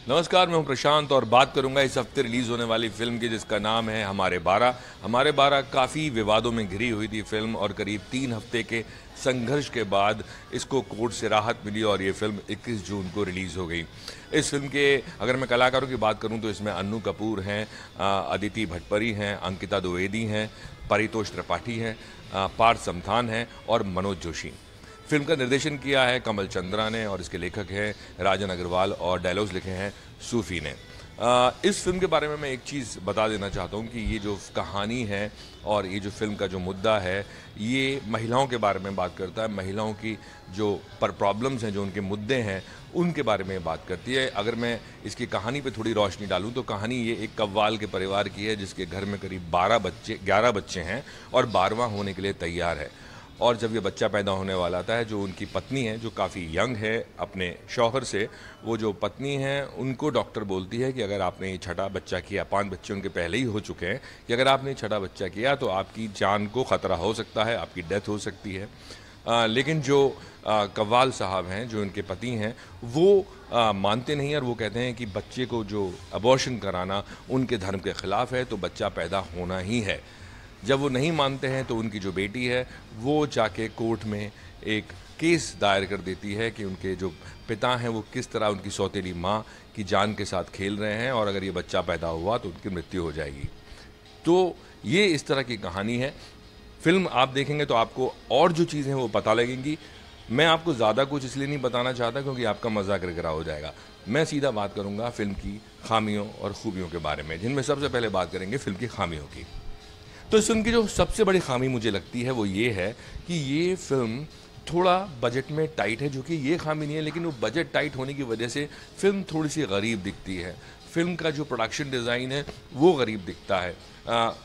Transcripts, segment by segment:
नमस्कार, मैं हूं प्रशांत और बात करूंगा इस हफ्ते रिलीज होने वाली फिल्म की जिसका नाम है हमारे 12। हमारे 12 काफ़ी विवादों में घिरी हुई थी फिल्म और करीब 3 हफ्ते के संघर्ष के बाद इसको कोर्ट से राहत मिली और ये फिल्म 21 जून को रिलीज़ हो गई। इस फिल्म के अगर मैं कलाकारों की बात करूं तो इसमें अन्नू कपूर हैं, अदिति भटपरी हैं, अंकिता द्विवेदी हैं, परितोष त्रिपाठी हैं, पार्थ समथान हैं और मनोज जोशी। फिल्म का निर्देशन किया है कमल चंद्रा ने और इसके लेखक हैं राजन अग्रवाल और डायलॉग्स लिखे हैं सूफी ने। इस फिल्म के बारे में मैं एक चीज़ बता देना चाहता हूँ कि ये जो कहानी है और ये जो फिल्म का जो मुद्दा है ये महिलाओं के बारे में बात करता है। महिलाओं की जो प्रॉब्लम्स हैं, जो उनके मुद्दे हैं, उनके बारे में बात करती है। अगर मैं इसकी कहानी पे थोड़ी रोशनी डालूं तो कहानी ये एक कव्वाल के परिवार की है जिसके घर में करीब 11 बच्चे हैं और 12वां होने के लिए तैयार है। और जब ये बच्चा पैदा होने वाला आता है, जो उनकी पत्नी है जो काफ़ी यंग है अपने शौहर से, वो जो पत्नी है उनको डॉक्टर बोलती है कि अगर आपने ये छठा बच्चा किया, 5 बच्चे उनके पहले ही हो चुके हैं, कि अगर आपने छठा बच्चा किया तो आपकी जान को ख़तरा हो सकता है, आपकी डेथ हो सकती है। लेकिन जो कव्वाल साहब हैं, जो उनके पति हैं, वो मानते नहीं और वो कहते हैं कि बच्चे को जो अबॉर्शन कराना उनके धर्म के ख़िलाफ़ है, तो बच्चा पैदा होना ही है। जब वो नहीं मानते हैं तो उनकी जो बेटी है वो जाके कोर्ट में एक केस दायर कर देती है कि उनके जो पिता हैं वो किस तरह उनकी सौतेली माँ की जान के साथ खेल रहे हैं और अगर ये बच्चा पैदा हुआ तो उनकी मृत्यु हो जाएगी। तो ये इस तरह की कहानी है। फिल्म आप देखेंगे तो आपको और जो चीज़ें हैं वो पता लगेंगी। मैं आपको ज़्यादा कुछ इसलिए नहीं बताना चाहता क्योंकि आपका मज़ा किरकिरा हो जाएगा। मैं सीधा बात करूँगा फिल्म की खामियों और खूबियों के बारे में, जिनमें सबसे पहले बात करेंगे फिल्म की खामियों की। तो इस फिल्म की जो सबसे बड़ी खामी मुझे लगती है वो ये है कि ये फिल्म थोड़ा बजट में टाइट है, जो कि ये खामी नहीं है, लेकिन वो बजट टाइट होने की वजह से फिल्म थोड़ी सी गरीब दिखती है। फिल्म का जो प्रोडक्शन डिज़ाइन है वो गरीब दिखता है।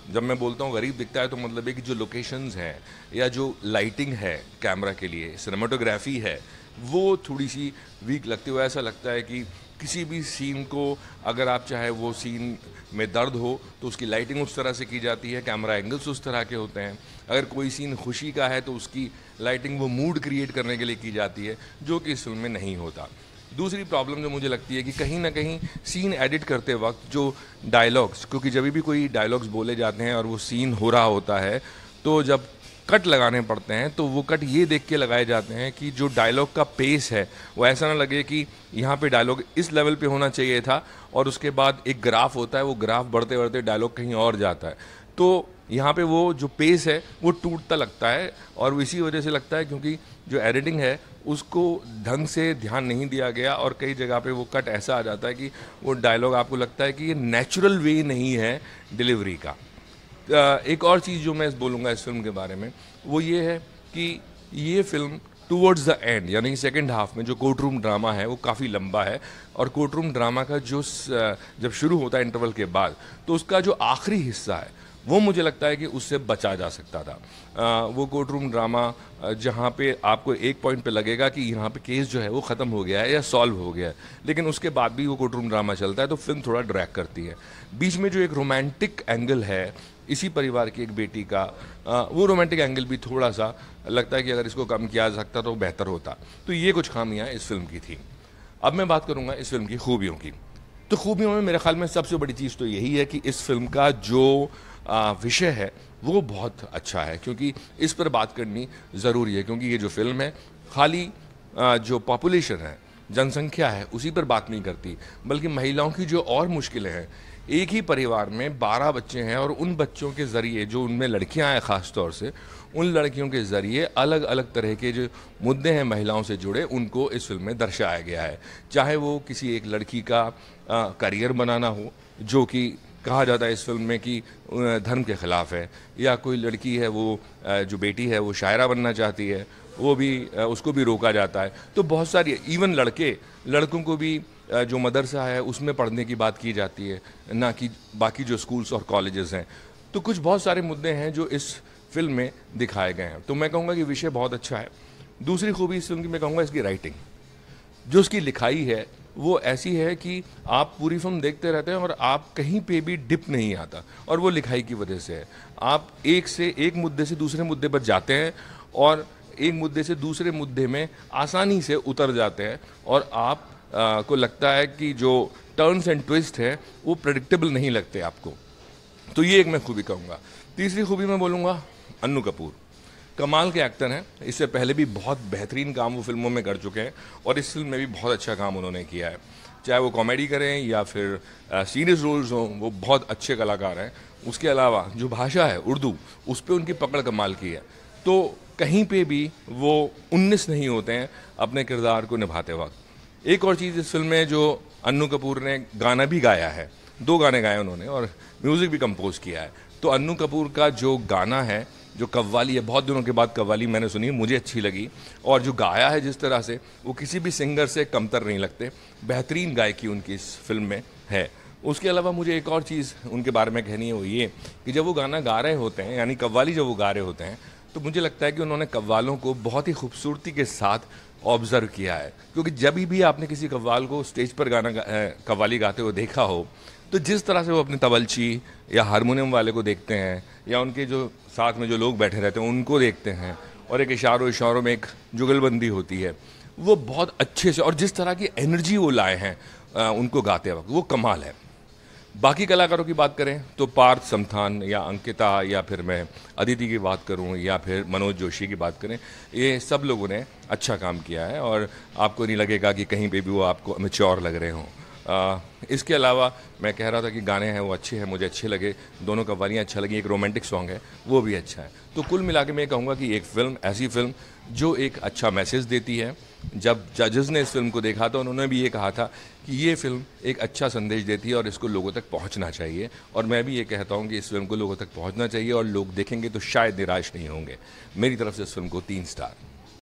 जब मैं बोलता हूँ गरीब दिखता है तो मतलब है कि जो लोकेशंस हैं या जो लाइटिंग है कैमरा के लिए, सिनेमाटोग्राफी है, वो थोड़ी सी वीक लगती है। ऐसा लगता है कि किसी भी सीन को अगर आप चाहे वो सीन में दर्द हो तो उसकी लाइटिंग उस तरह से की जाती है, कैमरा एंगल्स उस तरह के होते हैं। अगर कोई सीन खुशी का है तो उसकी लाइटिंग वो मूड क्रिएट करने के लिए की जाती है, जो कि इस फिल्म में नहीं होता। दूसरी प्रॉब्लम जो मुझे लगती है कि कहीं ना कहीं सीन एडिट करते वक्त जो डायलॉग्स, क्योंकि जब भी कोई डायलॉग्स बोले जाते हैं और वो सीन हो रहा होता है तो जब कट लगाने पड़ते हैं तो वो कट ये देख के लगाए जाते हैं कि जो डायलॉग का पेस है वो ऐसा ना लगे कि यहाँ पे डायलॉग इस लेवल पे होना चाहिए था और उसके बाद एक ग्राफ होता है, वो ग्राफ बढ़ते बढ़ते डायलॉग कहीं और जाता है। तो यहाँ पे वो जो पेस है वो टूटता लगता है और इसी वजह से लगता है क्योंकि जो एडिटिंग है उसको ढंग से ध्यान नहीं दिया गया और कई जगह पे वो कट ऐसा आ जाता है कि वो डायलॉग आपको लगता है कि ये नेचुरल वे नहीं है डिलीवरी का। एक और चीज़ जो मैं बोलूँगा इस फिल्म के बारे में वो ये है कि ये फिल्म टूवर्ड्स द एंड यानी कि सेकेंड हाफ में जो कोर्ट रूम ड्रामा है वो काफ़ी लंबा है और कोर्ट रूम ड्रामा का जो जब शुरू होता है इंटरवल के बाद तो उसका जो आखिरी हिस्सा है वो मुझे लगता है कि उससे बचा जा सकता था। वो कोर्ट रूम ड्रामा जहाँ पे आपको एक पॉइंट पे लगेगा कि यहाँ पे केस जो है वो ख़त्म हो गया है या सॉल्व हो गया है, लेकिन उसके बाद भी वो कोर्ट रूम ड्रामा चलता है तो फिल्म थोड़ा ड्रैग करती है। बीच में जो एक रोमांटिक एंगल है इसी परिवार की एक बेटी का, वो रोमांटिक एंगल भी थोड़ा सा लगता है कि अगर इसको कम किया जा सकता तो बेहतर होता। तो ये कुछ खामियां इस फिल्म की थी। अब मैं बात करूंगा इस फिल्म की खूबियों की। तो खूबियों में मेरे ख्याल में सबसे बड़ी चीज़ तो यही है कि इस फिल्म का जो विषय है वो बहुत अच्छा है, क्योंकि इस पर बात करनी ज़रूरी है। क्योंकि ये जो फिल्म है खाली जो पॉपुलेशन है, जनसंख्या है, उसी पर बात नहीं करती, बल्कि महिलाओं की जो और मुश्किलें हैं। एक ही परिवार में 12 बच्चे हैं और उन बच्चों के ज़रिए जो उनमें लड़कियां हैं ख़ास तौर से, उन लड़कियों के ज़रिए अलग अलग तरह के जो मुद्दे हैं महिलाओं से जुड़े उनको इस फिल्म में दर्शाया गया है। चाहे वो किसी एक लड़की का करियर बनाना हो, जो कि कहा जाता है इस फिल्म में कि धर्म के ख़िलाफ़ है, या कोई लड़की है वो जो बेटी है वो शायरा बनना चाहती है, वो भी उसको भी रोका जाता है। तो बहुत सारी इवन लड़कों को भी जो मदरसा है उसमें पढ़ने की बात की जाती है, ना कि बाकी जो स्कूल्स और कॉलेजेस हैं। तो कुछ बहुत सारे मुद्दे हैं जो इस फिल्म में दिखाए गए हैं। तो मैं कहूँगा कि विषय बहुत अच्छा है। दूसरी खूबी इस फिल्म की मैं कहूँगा इसकी राइटिंग, जो उसकी लिखाई है वो ऐसी है कि आप पूरी फिल्म देखते रहते हैं और आप कहीं पे भी डिप नहीं आता, और वो लिखाई की वजह से है। आप एक मुद्दे से दूसरे मुद्दे पर जाते हैं और एक मुद्दे से दूसरे मुद्दे में आसानी से उतर जाते हैं और आप को लगता है कि जो टर्न्स एंड ट्विस्ट है वो प्रेडिक्टेबल नहीं लगते आपको। तो ये एक मैं खूबी कहूँगा। तीसरी खूबी मैं बोलूँगा अन्नू कपूर, कमाल के एक्टर हैं। इससे पहले भी बहुत बेहतरीन काम वो फिल्मों में कर चुके हैं और इस फिल्म में भी बहुत अच्छा काम उन्होंने किया है। चाहे वो कॉमेडी करें या फिर सीरियस रोल्स हों, वो बहुत अच्छे कलाकार हैं। उसके अलावा जो भाषा है उर्दू, उस पर उनकी पकड़ कमाल की है। तो कहीं पे भी वो 19 नहीं होते हैं अपने किरदार को निभाते वक्त। एक और चीज़ इस फिल्म में जो अन्नू कपूर ने गाना भी गाया है, 2 गाने गाए उन्होंने और म्यूज़िक भी कंपोज किया है। तो अन्नू कपूर का जो गाना है, जो कव्वाली है, बहुत दिनों के बाद कव्वाली मैंने सुनी, मुझे अच्छी लगी। और जो गाया है जिस तरह से, वो किसी भी सिंगर से कमतर नहीं लगते। बेहतरीन गायकी उनकी इस फिल्म में है। उसके अलावा मुझे एक और चीज़ उनके बारे में कहनी है, वो ये कि जब वो गाना गा रहे होते हैं, यानी कव्वाली जब वो गा रहे होते हैं, तो मुझे लगता है कि उन्होंने कव्वालों को बहुत ही खूबसूरती के साथ ऑब्ज़र्व किया है। क्योंकि जब भी आपने किसी कव्वाल को स्टेज पर कव्वाली गाते हुए देखा हो, तो जिस तरह से वो अपने तबलची या हारमोनियम वाले को देखते हैं या उनके जो साथ में जो लोग बैठे रहते हैं उनको देखते हैं और एक इशारों में एक जुगलबंदी होती है, वो बहुत अच्छे से, और जिस तरह की एनर्जी वो लाए हैं उनको गाते वक्त, वो कमाल है। बाकी कलाकारों की बात करें तो पार्थ समथान या अंकिता या फिर मैं अदिति की बात करूं या फिर मनोज जोशी की बात करें, ये सब लोगों ने अच्छा काम किया है और आपको नहीं लगेगा कि कहीं पे भी वो आपको मैच्योर लग रहे हों। इसके अलावा मैं कह रहा था कि गाने हैं वो अच्छे हैं, मुझे अच्छे लगे, दोनों कव्वालियाँ अच्छा लगी, एक रोमांटिक सॉन्ग है वो भी अच्छा है। तो कुल मिला के मैं कहूँगा कि एक फ़िल्म, ऐसी फ़िल्म जो एक अच्छा मैसेज देती है। जब जजेस ने इस फिल्म को देखा तो उन्होंने भी ये कहा था कि ये फिल्म एक अच्छा संदेश देती है और इसको लोगों तक पहुंचना चाहिए, और मैं भी ये कहता हूं कि इस फिल्म को लोगों तक पहुंचना चाहिए और लोग देखेंगे तो शायद निराश नहीं होंगे। मेरी तरफ से इस फिल्म को 3 स्टार।